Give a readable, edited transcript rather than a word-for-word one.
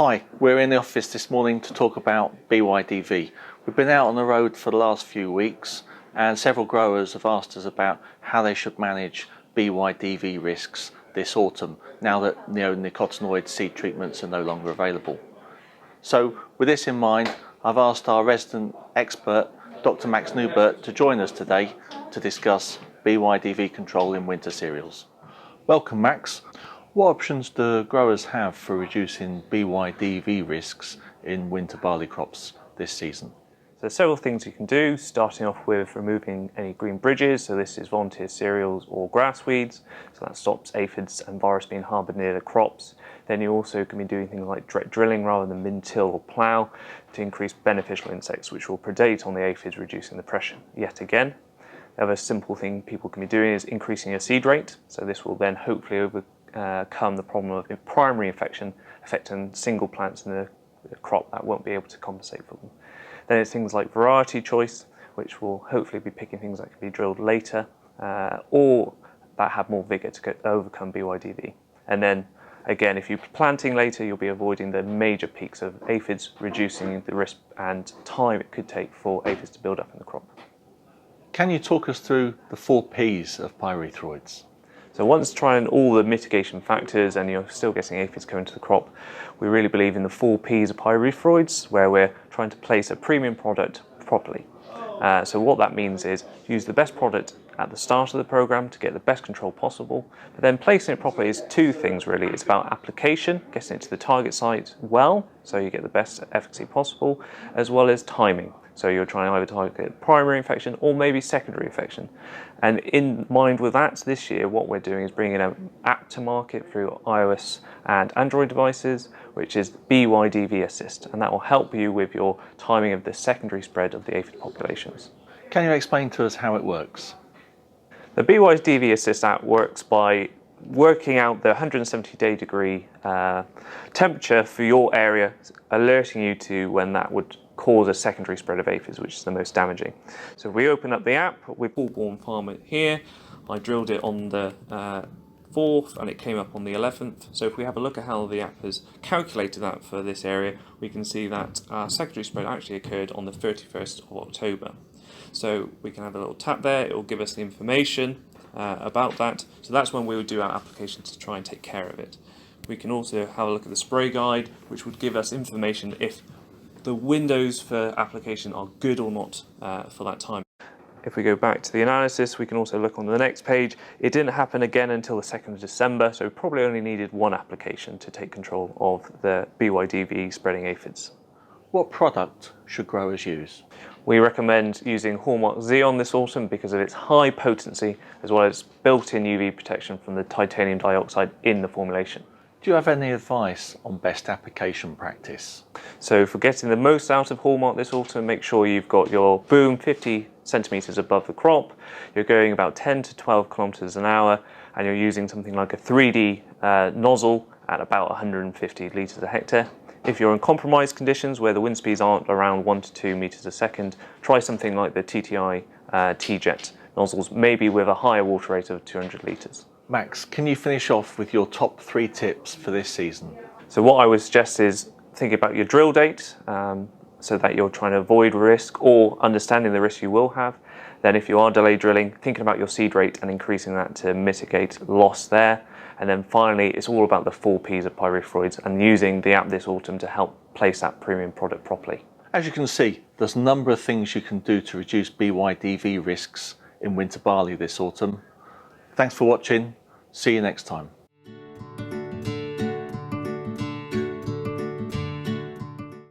Hi, we're in the office this morning to talk about BYDV. We've been out on the road for the last few weeks and several growers have asked us about how they should manage BYDV risks this autumn now that neonicotinoid seed treatments are no longer available. So with this in mind, I've asked our resident expert, Dr. Max Newbert, to join us today to discuss BYDV control in winter cereals. Welcome, Max. What options do growers have for reducing BYDV risks in winter barley crops this season? So there's several things you can do, starting off with removing any green bridges. So this is volunteer cereals or grass weeds. So that stops aphids and virus being harboured near the crops. Then you also can be doing things like direct drilling rather than min-till or plough to increase beneficial insects, which will predate on the aphids, reducing the pressure yet again. The other simple thing people can be doing is increasing your seed rate. So this will then hopefully overcome the problem of primary infection affecting single plants in the crop that won't be able to compensate for them. Then it's things like variety choice, which will hopefully be picking things that can be drilled later or that have more vigour to overcome BYDV. And then again, if you're planting later, you'll be avoiding the major peaks of aphids, reducing the risk and time it could take for aphids to build up in the crop. Can you talk us through the 4 Ps of pyrethroids? So once trying all the mitigation factors and you're still getting aphids coming to the crop, we really believe in the 4 Ps of pyrethroids, where we're trying to place a premium product properly. So what that means is use the best product at the start of the program to get the best control possible, but then placing it properly is 2 things really. It's about application, getting it to the target site well, so you get the best efficacy possible, as well as timing. So you're trying to either target primary infection or maybe secondary infection. And in mind with that, this year what we're doing is bringing an app to market through iOS and Android devices, which is BYDV Assist, and that will help you with your timing of the secondary spread of the aphid populations. Can you explain to us how it works? The BYDV Assist app works by working out the 170 degree temperature for your area, alerting you to when that would cause a secondary spread of aphids, which is the most damaging. So if we open up the app, we've full-born farmer here. I drilled it on the 4th and it came up on the 11th. So if we have a look at how the app has calculated that for this area, we can see that our secondary spread actually occurred on the 31st of October. So we can have a little tap there, it will give us the information about that. So that's when we would do our application to try and take care of it. We can also have a look at the spray guide, which would give us information if the windows for application are good or not for that time. If we go back to the analysis, we can also look on the next page. It didn't happen again until the 2nd of December, so we probably only needed 1 application to take control of the BYDV spreading aphids. What product should growers use? We recommend using Hallmark Xeon this autumn because of its high potency as well as built-in UV protection from the titanium dioxide in the formulation. Do you have any advice on best application practice? So for getting the most out of Hallmark this autumn, make sure you've got your boom 50 centimetres above the crop, you're going about 10 to 12 kilometres an hour, and you're using something like a 3D nozzle at about 150 litres a hectare. If you're in compromised conditions where the wind speeds aren't around 1 to 2 metres a second, try something like the TTI T-Jet nozzles, maybe with a higher water rate of 200 litres. Max, can you finish off with your top 3 tips for this season? So what I would suggest is thinking about your drill date, so that you're trying to avoid risk or understanding the risk you will have. Then if you are delayed drilling, thinking about your seed rate and increasing that to mitigate loss there. And then finally, it's all about the 4 Ps of pyrethroids and using the app this autumn to help place that premium product properly. As you can see, there's a number of things you can do to reduce BYDV risks in winter barley this autumn. Thanks for watching. See you next time.